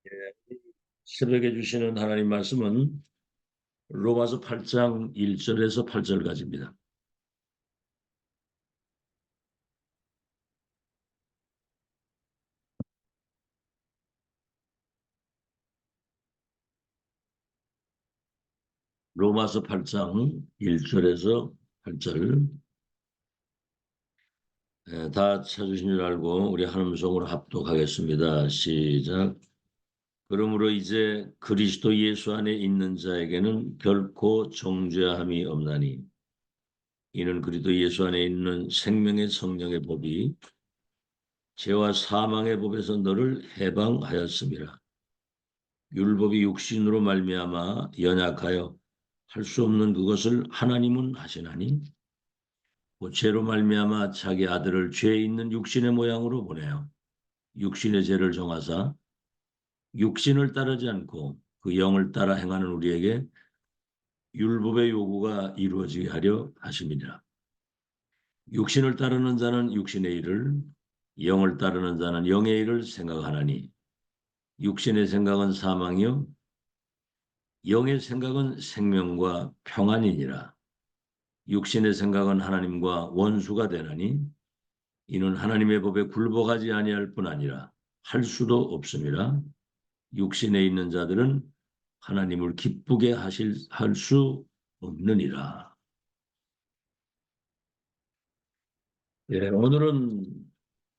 예, 새벽에 주시는 하나님 말씀은 로마서 8장 1절에서 8절까지입니다. 로마서 8장 1절에서 8절. 다 찾으신 줄 알고 우리 한 음성으로 합독하겠습니다. 시작. 그러므로 이제 그리스도 예수 안에 있는 자에게는 결코 정죄함이 없나니 이는 그리스도 예수 안에 있는 생명의 성령의 법이 죄와 사망의 법에서 너를 해방하였음이라. 율법이 육신으로 말미암아 연약하여 할 수 없는 그것을 하나님은 하시나니 죄로 말미암아 자기 아들을 죄 있는 육신의 모양으로 보내어 육신의 죄를 정하사 육신을 따르지 않고 그 영을 따라 행하는 우리에게 율법의 요구가 이루어지게 하려 하심이니라. 육신을 따르는 자는 육신의 일을, 영을 따르는 자는 영의 일을 생각하나니 육신의 생각은 사망이요 영의 생각은 생명과 평안이니라. 육신의 생각은 하나님과 원수가 되나니 이는 하나님의 법에 굴복하지 아니할 뿐 아니라 할 수도 없음이라. 육신에 있는 자들은 하나님을 기쁘게 할 수 없느니라. 예, 오늘은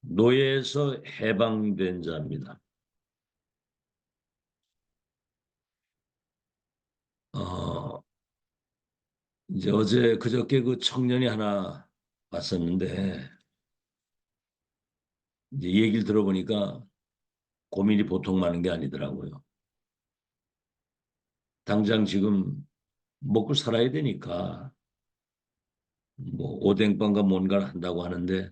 노예에서 해방된 자입니다. 어, 이제 어제 그저께 그 청년이 하나 왔었는데 이제 얘기를 들어보니까 고민이 보통 많은 게 아니더라고요. 당장 지금 먹고 살아야 되니까 뭐 오뎅빵과 뭔가를 한다고 하는데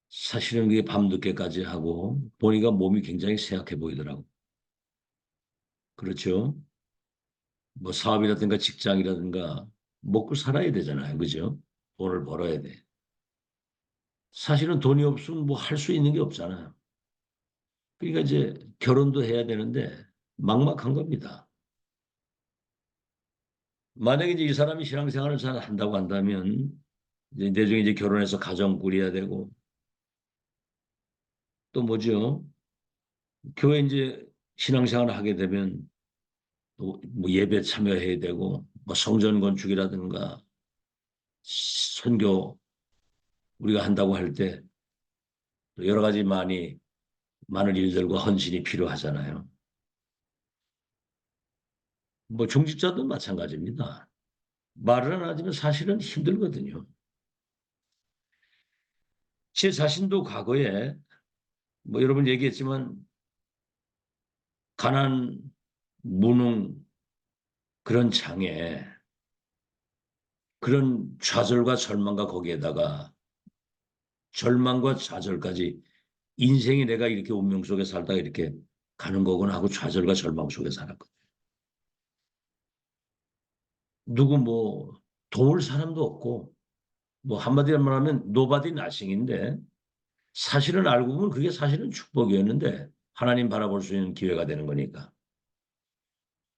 사실은 그게 밤늦게까지 하고 보니까 몸이 굉장히 쇠약해 보이더라고. 그렇죠? 뭐 사업이라든가 직장이라든가 먹고 살아야 되잖아요. 그죠? 돈을 벌어야 돼. 사실은 돈이 없으면 뭐 할 수 있는 게 없잖아요. 그러니까 이제 결혼도 해야 되는데 막막한 겁니다. 만약에 이제 이 사람이 신앙생활을 잘 한다고 한다면 이제 내중에 이제 결혼해서 가정 꾸려야 되고 또 뭐죠? 교회 이제 신앙생활을 하게 되면 또 뭐 예배 참여해야 되고 뭐 성전 건축이라든가 선교 우리가 한다고 할 때 여러 가지 많은 일들과 헌신이 필요하잖아요. 뭐 중직자도 마찬가지입니다. 말을 안 하지만 사실은 힘들거든요. 제 자신도 과거에 뭐 여러분 얘기했지만 가난, 무능 그런 장애 그런 좌절과 절망과 거기에다가 절망과 좌절까지 인생이 내가 이렇게 운명 속에 살다가 이렇게 가는 거구나 하고 좌절과 절망 속에 살았거든요. 누구 뭐 도울 사람도 없고 뭐 한마디로 말하면 노바디 나싱인데 사실은 알고 보면 그게 사실은 축복이었는데 하나님 바라볼 수 있는 기회가 되는 거니까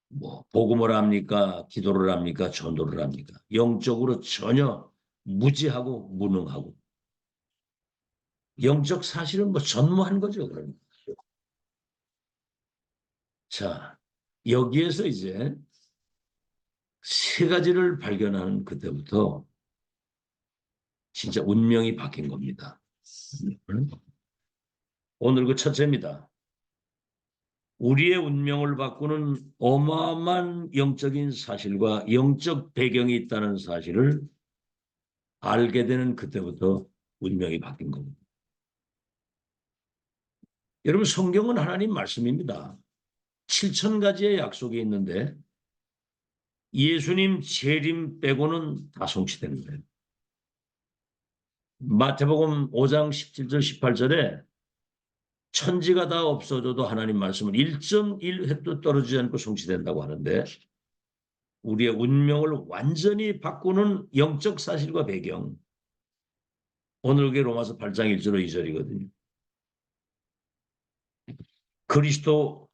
뭐 복음을 합니까? 기도를 합니까? 전도를 합니까? 영적으로 전혀 무지하고 무능하고 영적 사실은 뭐 전무한 거죠. 그러니까. 자, 여기에서 이제 세 가지를 발견하는 그때부터 진짜 운명이 바뀐 겁니다. 오늘 그 첫째입니다. 우리의 운명을 바꾸는 어마어마한 영적인 사실과 영적 배경이 있다는 사실을 알게 되는 그때부터 운명이 바뀐 겁니다. 여러분 성경은 하나님 말씀입니다. 7천 가지의 약속이 있는데 예수님 재림 빼고는 다 성취되는 거예요. 마태복음 5장 17절 18절에 천지가 다 없어져도 하나님 말씀은 1.1획도 떨어지지 않고 성취된다고 하는데 우리의 운명을 완전히 바꾸는 영적 사실과 배경 오늘 그게 로마서 8장 1절 2절이거든요. 그리스도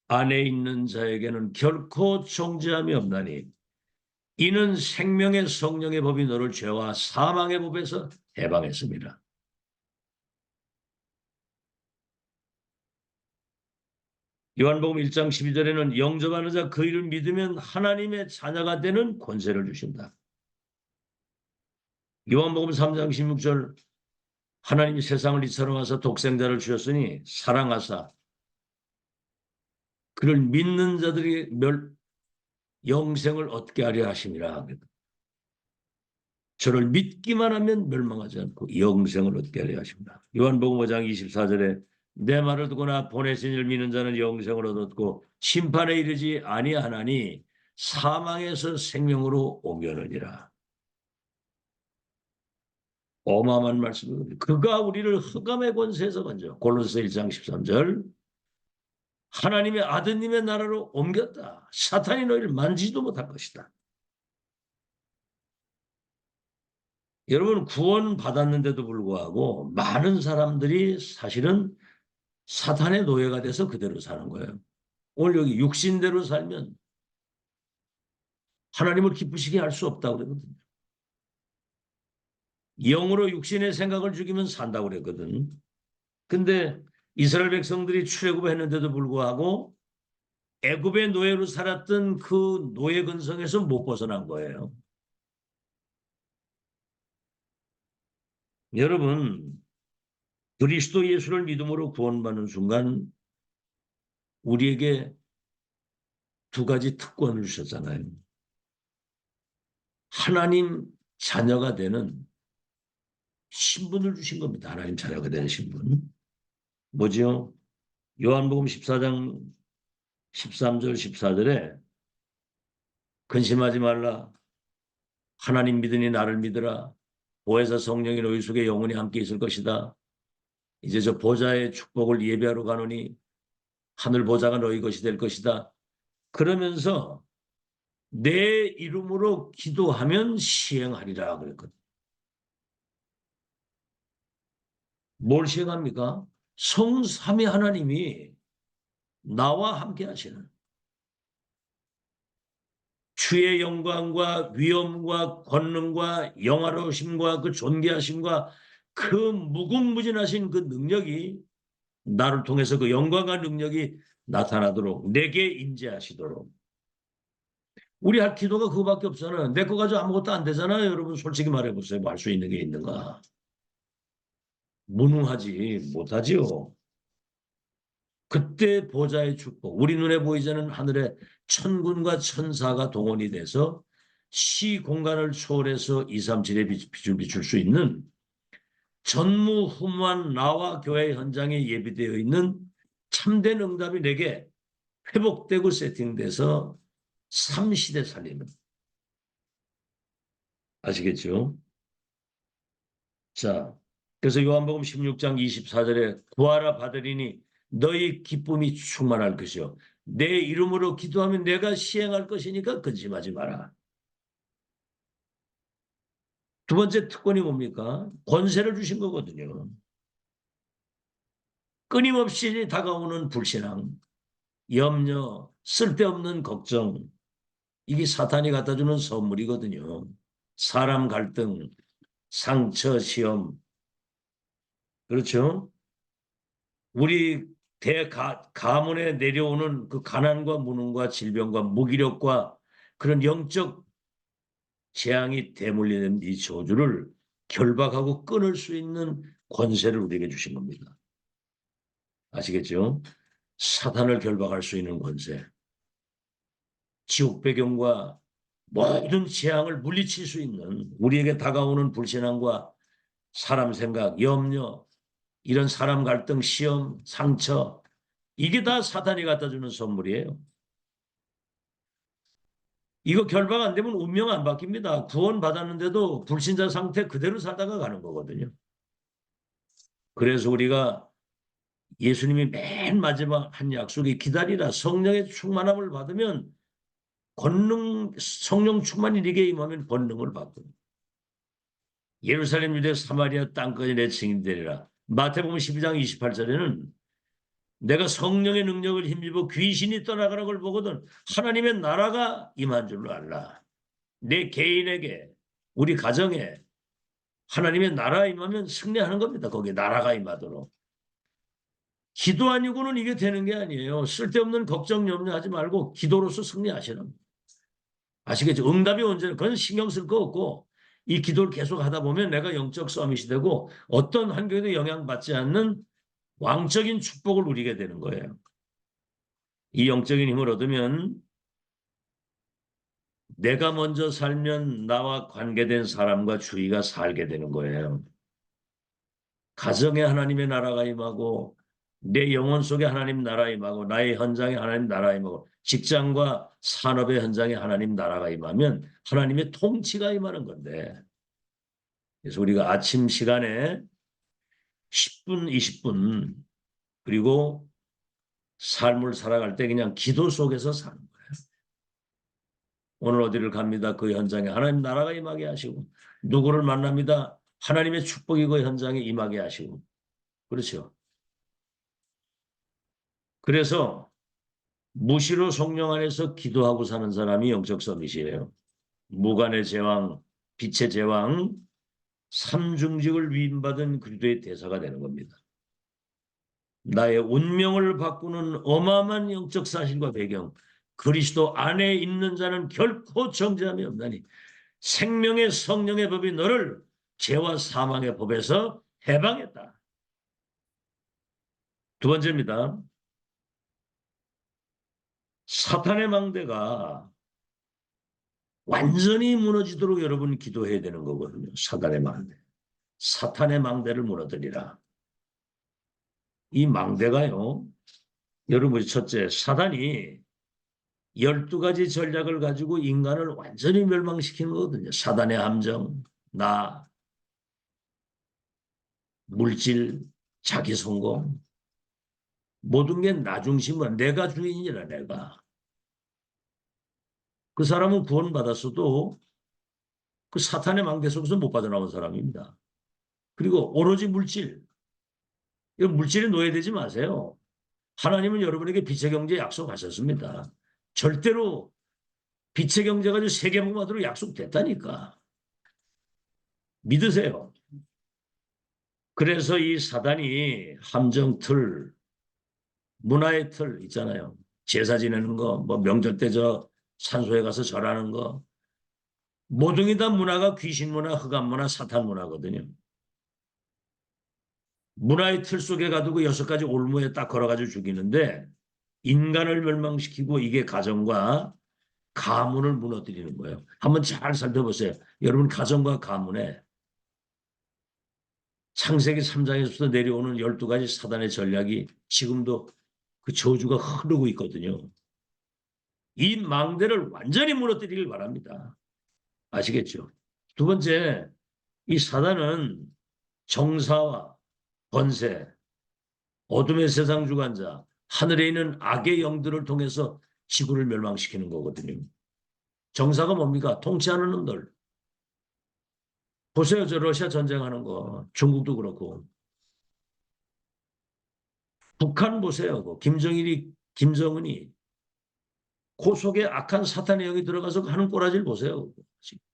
안에 있는 자에게는 결코 정죄함이 없나니 이는 생명의 성령의 법이 너를 죄와 사망의 법에서 해방했습니다. 요한복음 1장 12절에는 영접하는 자 그 이를 믿으면 하나님의 자녀가 되는 권세를 주신다. 요한복음 3장 16절 하나님이 세상을 이처럼 하사 독생자를 주셨으니 사랑하사 그를 믿는 자들이 영생을 얻게 하려 하심이라. 저를 믿기만 하면 멸망하지 않고 영생을 얻게 하려 하십니다. 요한복음 5장 24절에 내 말을 듣거나 보내신 이를 믿는 자는 영생을 얻었고 심판에 이르지 아니하나니 사망에서 생명으로 옮겨느니라. 어마어마한 말씀입니다. 그가 우리를 흑암의 권세에서 건져 골로새 1장 13절 하나님의 아드님의 나라로 옮겼다. 사탄이 너희를 만지지도 못할 것이다. 여러분 구원 받았는데도 불구하고 많은 사람들이 사실은 사탄의 노예가 돼서 그대로 사는 거예요. 오늘 여기 육신대로 살면 하나님을 기쁘시게 할 수 없다고 그러거든요. 영으로 육신의 생각을 죽이면 산다고 그랬거든. 근데 이스라엘 백성들이 출애굽했는데도 불구하고 애굽의 노예로 살았던 그 노예 근성에서 못 벗어난 거예요. 여러분 그리스도 예수를 믿음으로 구원받는 순간 우리에게 두 가지 특권을 주셨잖아요. 하나님 자녀가 되는 신분을 주신 겁니다. 하나님 자녀가 되는 신분. 뭐죠? 요한복음 14장 13절 14절에 근심하지 말라. 하나님 믿으니 나를 믿으라. 보혜사 성령이 너희 속에 영원히 함께 있을 것이다. 이제 저 보좌의 축복을 예배하러 가노니 하늘 보좌가 너희 것이 될 것이다. 그러면서 내 이름으로 기도하면 시행하리라 그랬거든. 뭘 시행합니까? 성삼위 하나님이 나와 함께 하시는 주의 영광과 위엄과 권능과 영화로우심과 그 존귀하심과 그 무궁무진하신 그 능력이 나를 통해서 그 영광과 능력이 나타나도록 내게 임재하시도록 우리 할 기도가 그거밖에 없잖아요. 내 거 가지고 아무것도 안 되잖아요. 여러분 솔직히 말해보세요. 뭐 할 수 있는 게 있는가? 무능하지 못하지요. 그때 보좌의 축복, 우리 눈에 보이지 않는 하늘의 천군과 천사가 동원이 돼서 시 공간을 초월해서 237의 빛을 비출 수 있는 전무후무한 나와 교회 현장에 예비되어 있는 참된 응답이 내게 회복되고 세팅돼서 삼시대 살리는. 아시겠죠? 자, 그래서 요한복음 16장 24절에 구하라 받으리니 너희 기쁨이 충만할 것이요. 내 이름으로 기도하면 내가 시행할 것이니까 근심하지 마라. 두 번째 특권이 뭡니까? 권세를 주신 거거든요. 끊임없이 다가오는 불신앙, 염려, 쓸데없는 걱정, 이게 사탄이 갖다주는 선물이거든요. 사람 갈등, 상처, 시험. 그렇죠? 우리 가문에 내려오는 그 가난과 무능과 질병과 무기력과 그런 영적 재앙이 대물리는 이 저주를 결박하고 끊을 수 있는 권세를 우리에게 주신 겁니다. 아시겠죠? 사탄을 결박할 수 있는 권세. 지옥 배경과 모든 재앙을 물리칠 수 있는 우리에게 다가오는 불신앙과 사람 생각, 염려, 이런 사람 갈등, 시험, 상처 이게 다 사탄이 갖다 주는 선물이에요. 이거 결박 안 되면 운명 안 바뀝니다. 구원 받았는데도 불신자 상태 그대로 살다가 가는 거거든요. 그래서 우리가 예수님이 맨 마지막 한 약속이 기다리라 성령의 충만함을 받으면 성령 충만이 네게 임하면 권능을 받고 예루살렘 유대 사마리아 땅까지 내 증인 되리라. 마태복음 12장 28절에는 내가 성령의 능력을 힘입어 귀신이 떠나가는 걸 보거든 하나님의 나라가 임한 줄로 알라. 내 개인에게 우리 가정에 하나님의 나라 임하면 승리하는 겁니다. 거기에 나라가 임하도록. 기도 아니고는 이게 되는 게 아니에요. 쓸데없는 걱정 염려하지 말고 기도로서 승리하시는 겁니다. 아시겠죠? 응답이 언제나 그건 신경 쓸 거 없고 이 기도를 계속 하다 보면 내가 영적 서밋이 되고 어떤 환경에도 영향받지 않는 왕적인 축복을 누리게 되는 거예요. 이 영적인 힘을 얻으면 내가 먼저 살면 나와 관계된 사람과 주위가 살게 되는 거예요. 가정에 하나님의 나라가 임하고 내 영혼 속에 하나님 나라 임하고 나의 현장에 하나님 나라 임하고 직장과 산업의 현장에 하나님 나라가 임하면 하나님의 통치가 임하는 건데 그래서 우리가 아침 시간에 10분, 20분 그리고 삶을 살아갈 때 그냥 기도 속에서 사는 거예요. 오늘 어디를 갑니다. 그 현장에 하나님 나라가 임하게 하시고 누구를 만납니다. 하나님의 축복이 그 현장에 임하게 하시고 그렇죠. 그래서 무시로 성령 안에서 기도하고 사는 사람이 영적 서밋이에요. 무관의 제왕, 빛의 제왕, 삼중직을 위임받은 그리스도의 대사가 되는 겁니다. 나의 운명을 바꾸는 어마어마한 영적 사실과 배경, 그리스도 안에 있는 자는 결코 정죄함이 없나니 생명의 성령의 법이 너를 죄와 사망의 법에서 해방했다. 두 번째입니다. 사탄의 망대가 완전히 무너지도록 여러분 기도해야 되는 거거든요. 사탄의 망대. 사탄의 망대를 무너뜨리라. 이 망대가요. 여러분 첫째 사단이 12가지 전략을 가지고 인간을 완전히 멸망시키는 거거든요. 사단의 함정, 나, 물질, 자기 성공. 모든 게 나 중심으로 내가 주인이라 내가. 그 사람은 구원받았어도 그 사탄의 망대 속에서 못 빠져나온 사람입니다. 그리고 오로지 물질. 물질에 노예되지 마세요. 하나님은 여러분에게 빛의 경제 약속하셨습니다. 절대로 빛의 경제 가지고 세계복음하도록 약속됐다니까. 믿으세요. 그래서 이 사단이 함정틀, 문화의 틀 있잖아요. 제사 지내는 거, 뭐 명절 때 저 산소에 가서 절하는 거. 모든 게 다 문화가 귀신 문화, 흑암 문화, 사탄 문화거든요. 문화의 틀 속에 가두고 6가지 올무에 딱 걸어가지고 죽이는데 인간을 멸망시키고 이게 가정과 가문을 무너뜨리는 거예요. 한번 잘 살펴보세요. 여러분 가정과 가문에 창세기 3장에서부터 내려오는 12가지 사단의 전략이 지금도 그 저주가 흐르고 있거든요. 이 망대를 완전히 무너뜨리길 바랍니다. 아시겠죠? 두 번째, 이 사단은 정사와 권세, 어둠의 세상 주관자, 하늘에 있는 악의 영들을 통해서 지구를 멸망시키는 거거든요. 정사가 뭡니까? 통치하는 놈들. 보세요. 저 러시아 전쟁하는 거. 중국도 그렇고. 북한 보세요. 김정은이 그 속에 악한 사탄의 영이 들어가서 하는 꼬라지를 보세요.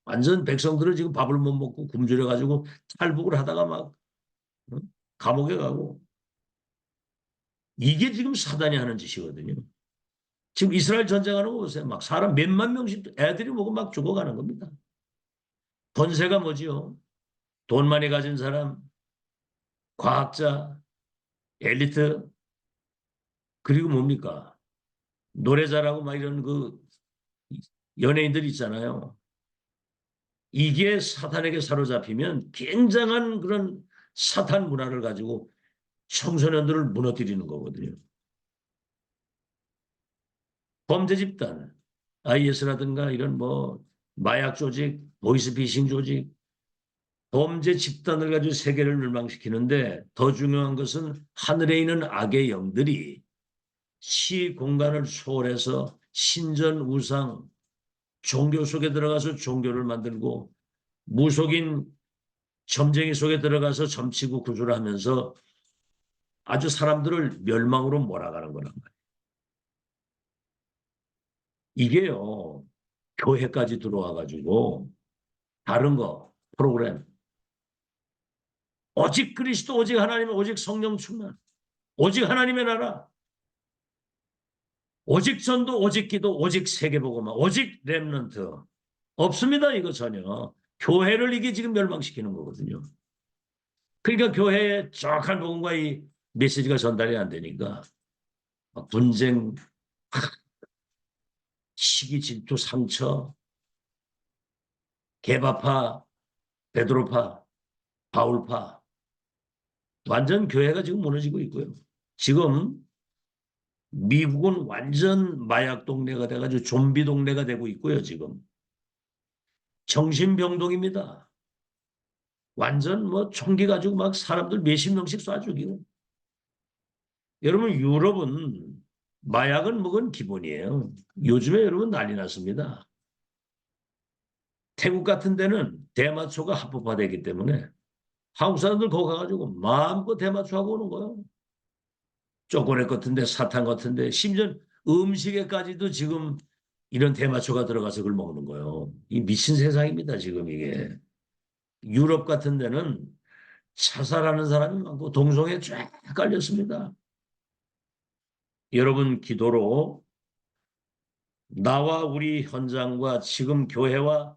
완전 백성들을 지금 밥을 못 먹고 굶주려가지고 탈북을 하다가 막 감옥에 가고. 이게 지금 사단이 하는 짓이거든요. 지금 이스라엘 전쟁하는 거 보세요. 막 사람 몇만 명씩 애들이 보고 막 죽어가는 겁니다. 권세가 뭐지요? 돈 많이 가진 사람, 과학자, 엘리트, 그리고 뭡니까? 노래 잘하고 막 이런 그 연예인들 있잖아요. 이게 사탄에게 사로잡히면 굉장한 그런 사탄 문화를 가지고 청소년들을 무너뜨리는 거거든요. 범죄 집단, IS라든가 이런 뭐 마약 조직, 보이스피싱 조직, 범죄 집단을 가지고 세계를 멸망시키는데 더 중요한 것은 하늘에 있는 악의 영들이 시 공간을 초월해서 신전 우상, 종교 속에 들어가서 종교를 만들고 무속인 점쟁이 속에 들어가서 점치고 구조를 하면서 아주 사람들을 멸망으로 몰아가는 거란 말이에요. 이게요, 교회까지 들어와가지고 다른 거 프로그램 오직 그리스도 오직 하나님 오직 성령 충만 오직 하나님의 나라 오직 전도 오직 기도 오직 세계복음화 오직 렘넌트 없습니다. 이거 전혀 교회를 이게 지금 멸망시키는 거거든요. 그러니까 교회에 정확한 복음과 이 메시지가 전달이 안 되니까 분쟁, 시기, 질투, 상처, 개바파, 베드로파, 바울파 완전 교회가 지금 무너지고 있고요. 지금 미국은 완전 마약 동네가 돼가지고 좀비 동네가 되고 있고요. 지금 정신병동입니다. 완전 뭐 총기 가지고 막 사람들 몇십 명씩 쏴 죽이고. 여러분 유럽은 마약은 먹은 기본이에요. 요즘에 여러분 난리 났습니다. 태국 같은 데는 대마초가 합법화되기 때문에 한국 사람들 거기 가가지고 마음껏 대마초 하고 오는 거예요. 초콜릿 같은데 사탕 같은데 심지어 음식에까지도 지금 이런 대마초가 들어가서 그걸 먹는 거예요. 이 미친 세상입니다. 지금 이게. 유럽 같은 데는 자살하는 사람이 많고 동성애 쫙 깔렸습니다. 여러분 기도로 나와 우리 현장과 지금 교회와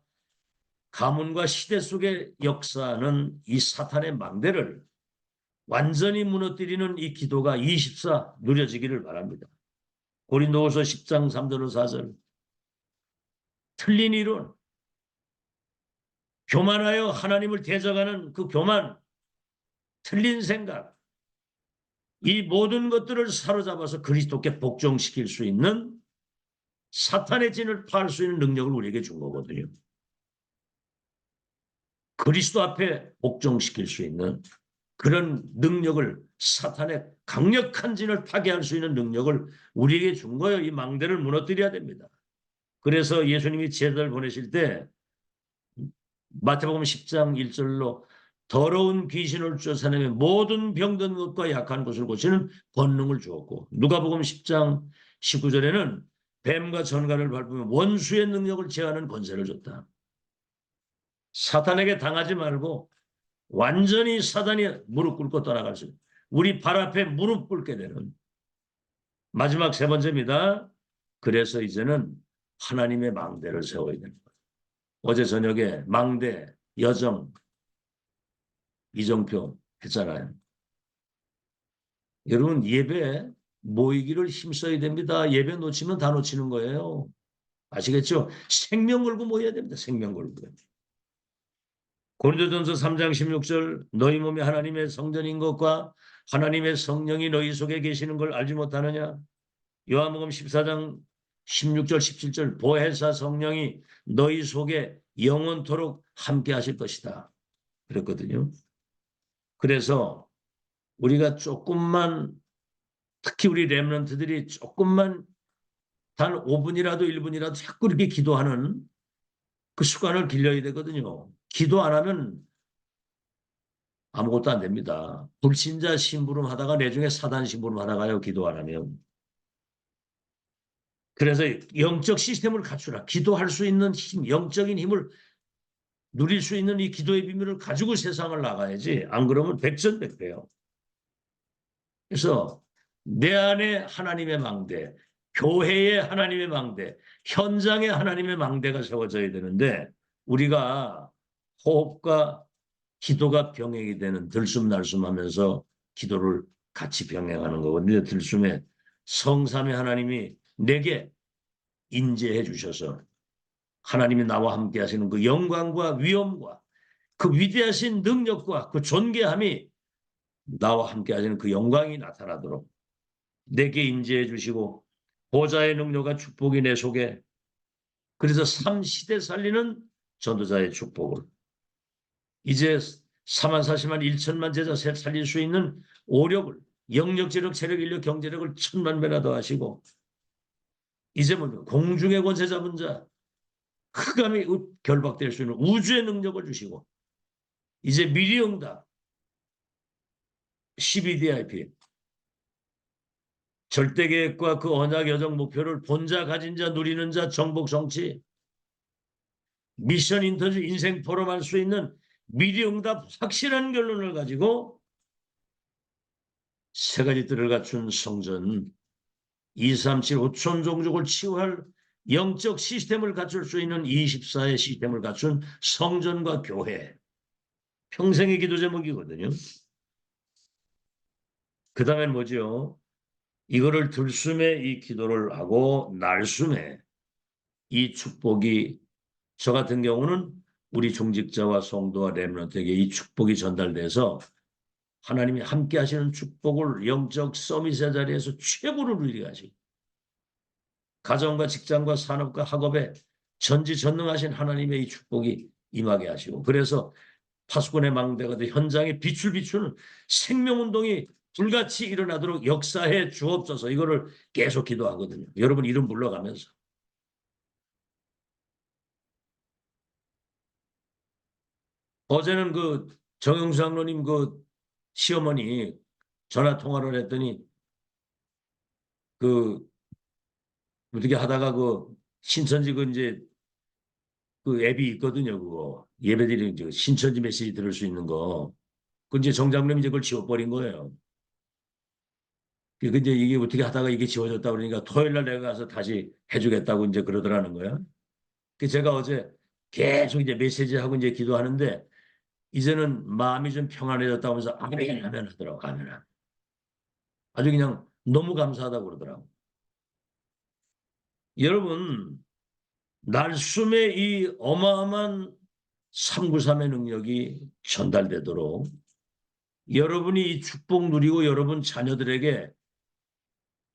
가문과 시대 속의 역사는 이 사탄의 망대를 완전히 무너뜨리는 이 기도가 24 누려지기를 바랍니다. 고린도후서 10장 3절 4절 틀린 이론 교만하여 하나님을 대적하는 그 교만 틀린 생각 이 모든 것들을 사로잡아서 그리스도께 복종시킬 수 있는 사탄의 진을 파할 수 있는 능력을 우리에게 준 거거든요. 그리스도 앞에 복종시킬 수 있는 그런 능력을 사탄의 강력한 진을 파괴할 수 있는 능력을 우리에게 준 거예요. 이 망대를 무너뜨려야 됩니다. 그래서 예수님이 제자를 보내실 때 마태복음 10장 1절로 더러운 귀신을 쫓아내며 모든 병든 것과 약한 것을 고치는 권능을 주었고 누가복음 10장 19절에는 뱀과 전갈을 밟으며 원수의 능력을 제하는 권세를 줬다. 사탄에게 당하지 말고 완전히 사단이 무릎 꿇고 떠나갈 수 있는 우리 발 앞에 무릎 꿇게 되는 마지막 세 번째입니다. 그래서 이제는 하나님의 망대를 세워야 되는 거예요. 어제 저녁에 망대, 여정, 이정표 했잖아요. 여러분 예배 모이기를 힘써야 됩니다. 예배 놓치면 다 놓치는 거예요. 아시겠죠? 생명 걸고 모여야 됩니다. 생명 걸고. 고린도전서 3장 16절 너희 몸이 하나님의 성전인 것과 하나님의 성령이 너희 속에 계시는 걸 알지 못하느냐? 요한복음 14장 16절 17절 보혜사 성령이 너희 속에 영원토록 함께 하실 것이다. 그랬거든요. 그래서 우리가 조금만 특히 우리 렘넌트들이 조금만 단 5분이라도 1분이라도 자꾸 이렇게 기도하는 그 습관을 길러야 되거든요. 기도 안 하면 아무것도 안 됩니다. 불신자 심부름 하다가 내중에 사단 심부름 하다가요. 기도 안 하면. 그래서 영적 시스템을 갖추라. 기도할 수 있는 힘, 영적인 힘을 누릴 수 있는 이 기도의 비밀을 가지고 세상을 나가야지. 안 그러면 백전백패요. 그래서 내 안에 하나님의 망대, 교회에 하나님의 망대, 현장에 하나님의 망대가 세워져야 되는데 우리가 호흡과 기도가 병행이 되는 들숨날숨하면서 기도를 같이 병행하는 거거든요. 들숨에 성삼의 하나님이 내게 인재해 주셔서 하나님이 나와 함께 하시는 그 영광과 위엄과 그 위대하신 능력과 그 존귀함이 나와 함께 하시는 그 영광이 나타나도록 내게 인재해 주시고 보좌의 능력과 축복이 내 속에 그래서 3시대 살리는 전도자의 축복을 이제 4만 40만 1천만 제자 살릴 수 있는 오력을 영역지력 체력 인력 경제력을 1,000만 배나 더 하시고 이제 뭐 공중의 권세 잡은 자 흑암이 결박될 수 있는 우주의 능력을 주시고 이제 미리응답 CBDIP 절대 계획과 그 언약 여정 목표를 본 자, 가진 자, 누리는 자, 정복, 성취, 미션 인터뷰, 인생 포럼할 수 있는 미리응답 확실한 결론을 가지고 세 가지 뜰을 갖춘 성전, 237 5천 종족을 치유할 영적 시스템을 갖출 수 있는 24의 시스템을 갖춘 성전과 교회. 평생의 기도 제목이거든요. 그 다음엔 뭐죠? 이거를 들숨에 이 기도를 하고 날숨에 이 축복이, 저 같은 경우는 우리 중직자와 성도와 렘넌트에게 이 축복이 전달돼서 하나님이 함께 하시는 축복을 영적 서밋의 자리에서 최고로 누리게 하시고, 가정과 직장과 산업과 학업에 전지전능하신 하나님의 이 축복이 임하게 하시고, 그래서 파수꾼의 망대가 돼 현장에 빛을 비추는 생명운동이 불같이 일어나도록 역사해 주옵소서. 이거를 계속 기도하거든요. 여러분 이름 불러가면서. 어제는 그 정영수 장로님 그 시어머니 전화 통화를 했더니 그 어떻게 하다가 그 신천지 그 이제 그 앱이 있거든요. 그거 예배드리는 신천지 메시지 들을 수 있는 거. 그 이제 정 장로님이 이제 그걸 지워버린 거예요. 근데 이게 어떻게 하다가 이게 지워졌다 그러니까 토요일 날 내가 가서 다시 해주겠다고 이제 그러더라는 거야. 그 제가 어제 계속 이제 메시지 하고 이제 기도하는데 이제는 마음이 좀 평안해졌다고 하면서 아멘 하면 하더라고. 아멘. 아주 그냥 너무 감사하다고 그러더라고. 여러분 날숨의 이 어마어마한 393의 능력이 전달되도록 여러분이 이 축복 누리고 여러분 자녀들에게,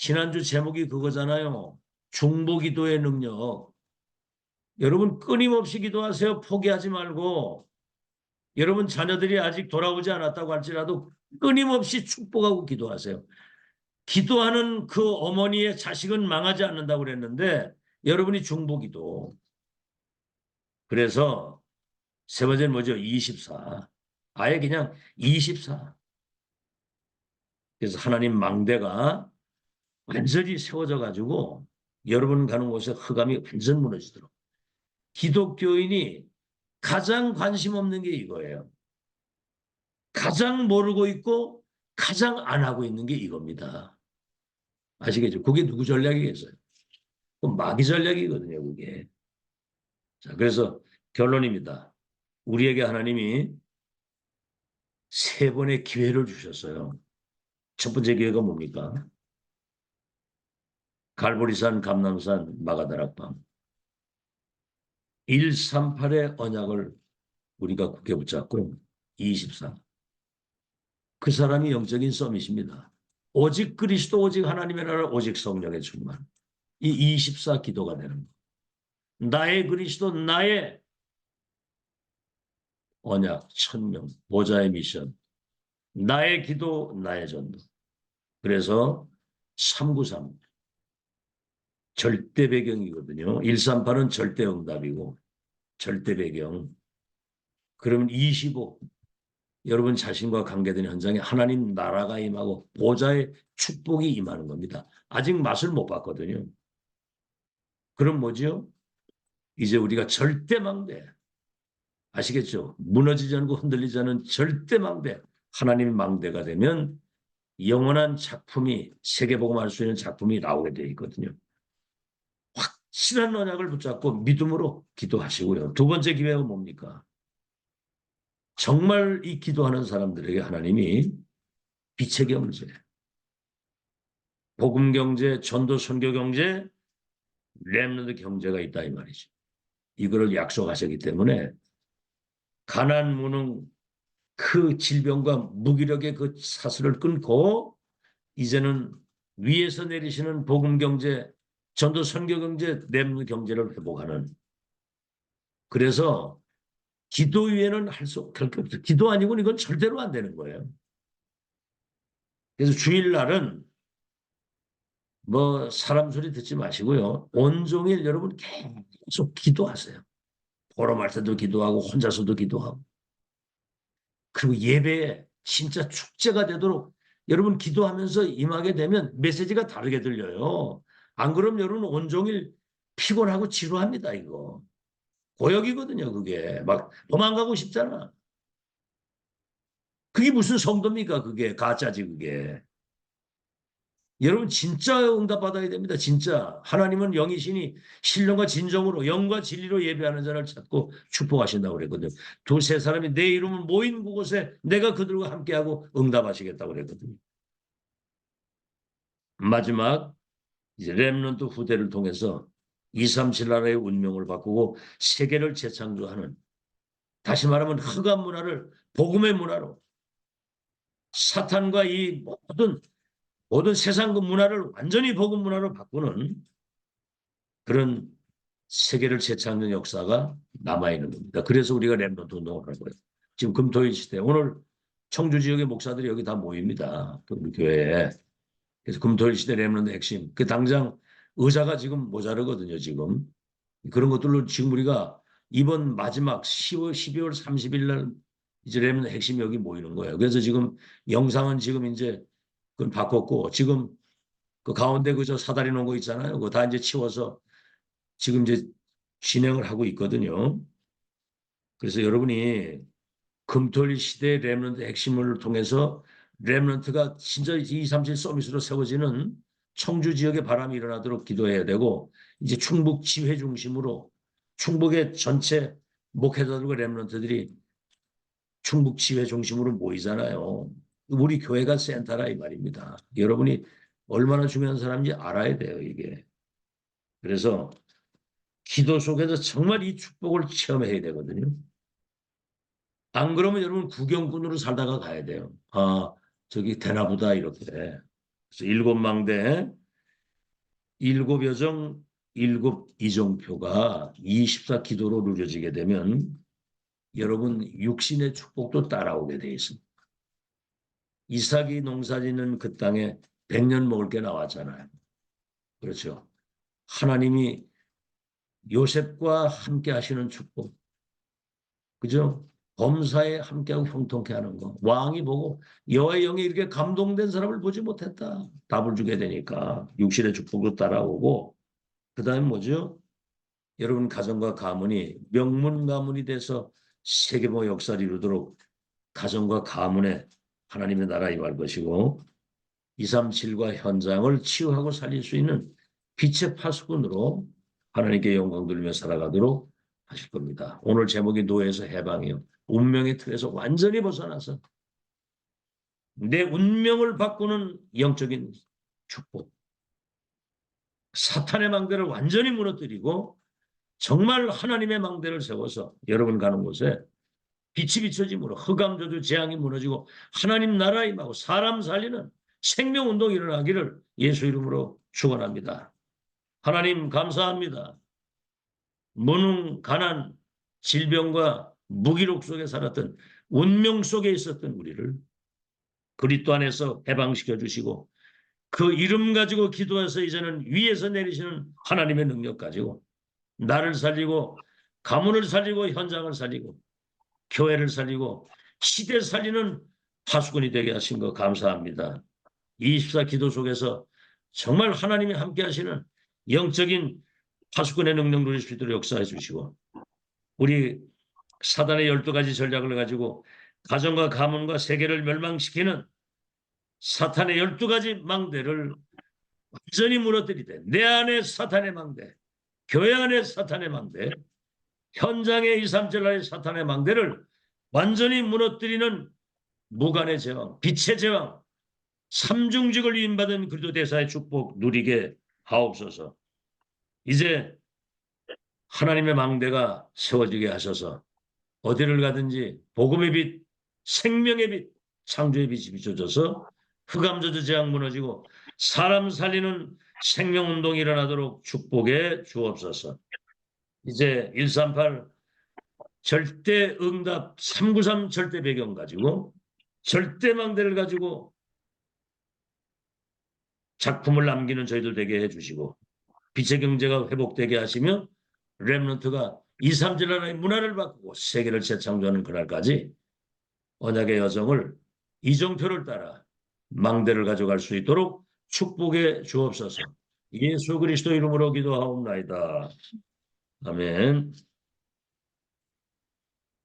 지난주 제목이 그거잖아요. 중보기도의 능력. 여러분 끊임없이 기도하세요. 포기하지 말고. 여러분 자녀들이 아직 돌아오지 않았다고 할지라도 끊임없이 축복하고 기도하세요. 기도하는 그 어머니의 자식은 망하지 않는다고 그랬는데 여러분이 중보기도. 그래서 세 번째는 뭐죠? 24. 아예 그냥 24. 그래서 하나님 망대가 완전히 세워져 가지고 여러분 가는 곳에 흑암이 완전 무너지도록. 기독교인이 가장 관심 없는 게 이거예요. 가장 모르고 있고 가장 안 하고 있는 게 이겁니다. 아시겠죠? 그게 누구 전략이겠어요? 마귀 전략이거든요, 그게. 자, 그래서 결론입니다. 우리에게 하나님이 세 번의 기회를 주셨어요. 첫 번째 기회가 뭡니까? 갈보리산, 감남산, 마가다락방. 138의 언약을 우리가 굳게 붙잡고 24. 그 사람이 영적인 서밋입니다. 오직 그리스도, 오직 하나님의 나라, 오직 성령의 충만. 이 24 기도가 되는 거. 나의 그리스도, 나의 언약, 천명, 보좌의 미션. 나의 기도, 나의 전도. 그래서 393. 절대 배경이거든요. 138은 절대 응답이고 절대 배경. 그러면 25. 여러분 자신과 관계된 현장에 하나님 나라가 임하고 보좌의 축복이 임하는 겁니다. 아직 맛을 못 봤거든요. 그럼 뭐죠? 이제 우리가 절대망대. 아시겠죠? 무너지지 않고 흔들리지 않은 절대망대. 하나님의 망대가 되면 영원한 작품이, 세계복음할 수 있는 작품이 나오게 되어 있거든요. 확실한 언약을 붙잡고 믿음으로 기도하시고요. 두 번째 기회가 뭡니까? 정말 이 기도하는 사람들에게 하나님이 빛의 경제, 복음 경제, 전도 선교 경제, 렘넌트 경제가 있다 이 말이죠. 이거를 약속하셨기 때문에 가난, 무능, 그 질병과 무기력의 그 사슬을 끊고 이제는 위에서 내리시는 복음 경제, 전도 선교 경제, 렘넌트 경제를 회복하는. 그래서 기도 위에는 할 수 없어요. 기도 아니고는 이건 절대로 안 되는 거예요. 그래서 주일날은 뭐 사람 소리 듣지 마시고요. 온종일 여러분 계속 기도하세요. 포럼할 때도 기도하고 혼자서도 기도하고. 그리고 예배에 진짜 축제가 되도록 여러분 기도하면서 임하게 되면 메시지가 다르게 들려요. 안 그러면 여러분 온종일 피곤하고 지루합니다. 이거 고역이거든요. 그게 막 도망가고 싶잖아. 그게 무슨 성도입니까? 그게 가짜지 그게. 여러분 진짜 응답받아야 됩니다. 진짜 하나님은 영이시니 신령과 진정으로 영과 진리로 예배하는 자를 찾고 축복하신다고 그랬거든요. 두세 사람이 내 이름을 모인 그곳에 내가 그들과 함께하고 응답하시겠다고 그랬거든요. 마지막 이제 렘넌트 후대를 통해서 237 나라의 운명을 바꾸고 세계를 재창조하는, 다시 말하면 흑암 문화를 복음의 문화로, 사탄과 이 모든 세상 그 문화를 완전히 복음 문화로 바꾸는 그런 세계를 재창조 역사가 남아있는 겁니다. 그래서 우리가 렘넌트 운동을 하는 거예요. 지금 금토일 시대 오늘 청주 지역의 목사들이 여기 다 모입니다. 우리 교회에. 그래서 금토일 시대 렘넌트 핵심. 그 당장 의자가 지금 모자르거든요. 지금 그런 것들로 지금 우리가 이번 마지막 10월 12월 30일 날 이제 렘넌트 핵심이 여기 모이는 거예요. 그래서 지금 영상은 지금 이제 그건 바꿨고 지금 그 가운데 그 저 사다리 놓은 거 있잖아요. 그거 다 이제 치워서 지금 이제 진행을 하고 있거든요. 그래서 여러분이 금토일 시대 렘넌트 핵심을 통해서 렘넌트가 진짜 237 서밋으로 세워지는 청주 지역에 바람이 일어나도록 기도해야 되고, 이제 충북 지회 중심으로 충북의 전체 목회자들과 렘넌트들이 충북 지회 중심으로 모이잖아요. 우리 교회가 센터라 이 말입니다. 여러분이 얼마나 중요한 사람인지 알아야 돼요, 이게. 그래서 기도 속에서 정말 이 축복을 체험해야 되거든요. 안 그러면 여러분 구경꾼으로 살다가 가야 돼요. 아, 저기 되나보다 이렇게. 그래서 일곱 망대, 일곱 여정, 일곱 이정표가 24 기도로 누려지게 되면 여러분 육신의 축복도 따라오게 돼 있습니다. 이삭이 농사짓는 그 땅에 100년 먹을 게 나왔잖아요. 그렇죠. 하나님이 요셉과 함께 하시는 축복. 그죠? 범사에 함께하고 형통케 하는 거. 왕이 보고 여호와의 영이 이렇게 감동된 사람을 보지 못했다. 답을 주게 되니까 육신의 축복도 따라오고, 그다음에 뭐죠? 여러분 가정과 가문이 명문 가문이 돼서 세계모 역사를 이루도록 가정과 가문에 하나님의 나라 임할 것이고, 237과 현장을 치유하고 살릴 수 있는 빛의 파수꾼으로 하나님께 영광 돌리며 살아가도록 하실 겁니다. 오늘 제목이 노예에서 해방이요. 운명의 틀에서 완전히 벗어나서 내 운명을 바꾸는 영적인 축복. 사탄의 망대를 완전히 무너뜨리고 정말 하나님의 망대를 세워서 여러분 가는 곳에 빛이 비춰짐으로 흑암저주 재앙이 무너지고 하나님 나라 임하고 사람 살리는 생명운동이 일어나기를 예수 이름으로 축원합니다. 하나님 감사합니다. 무능, 가난, 질병과 무기력 속에 살았던 운명 속에 있었던 우리를 그리스도 안에서 해방시켜 주시고, 그 이름 가지고 기도해서 이제는 위에서 내리시는 하나님의 능력 가지고 나를 살리고 가문을 살리고 현장을 살리고 교회를 살리고 시대 살리는 파수꾼이 되게 하신 거 감사합니다. 24 기도 속에서 정말 하나님이 함께 하시는 영적인 파수꾼의 능력 누릴 수 있도록 역사해 주시고, 우리 사단의 12가지 전략을 가지고 가정과 가문과 세계를 멸망시키는 사탄의 12가지 망대를 완전히 무너뜨리되, 내 안에 사탄의 망대, 교회 안에 사탄의 망대, 현장에 237나라의 사탄의 망대를 완전히 무너뜨리는 무간의 제왕, 빛의 제왕, 삼중직을 위임받은 그리스도 대사의 축복 누리게 하옵소서. 이제 하나님의 망대가 세워지게 하셔서 어디를 가든지 복음의 빛, 생명의 빛, 창조의 빛이 비춰져서 흑암저주 재앙 무너지고 사람 살리는 생명운동이 일어나도록 축복해 주옵소서. 이제 138 절대 응답 393 절대 배경 가지고 절대 망대를 가지고 작품을 남기는 저희들 되게 해주시고, 빛의 경제가 회복되게 하시며 렘넌트가 237 나라의 문화를 바꾸고 세계를 재창조하는 그날까지 언약의 여정을 이정표를 따라 망대를 가져갈 수 있도록 축복해 주옵소서. 예수 그리스도 이름으로 기도하옵나이다. 아멘.